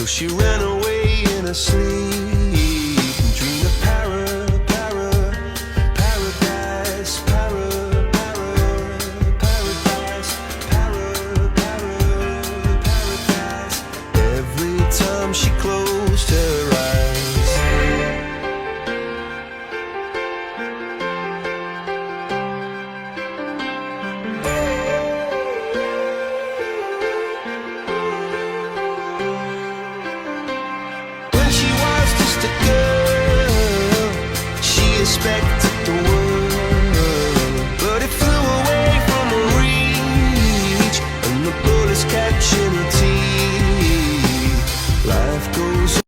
she ran away in her sleep and dreamed of paradise, paradise. Every time she closed her eyes. When she was just a girl, she expected the world, but it flew away from her reach, and the bullets catching her teeth. Life goes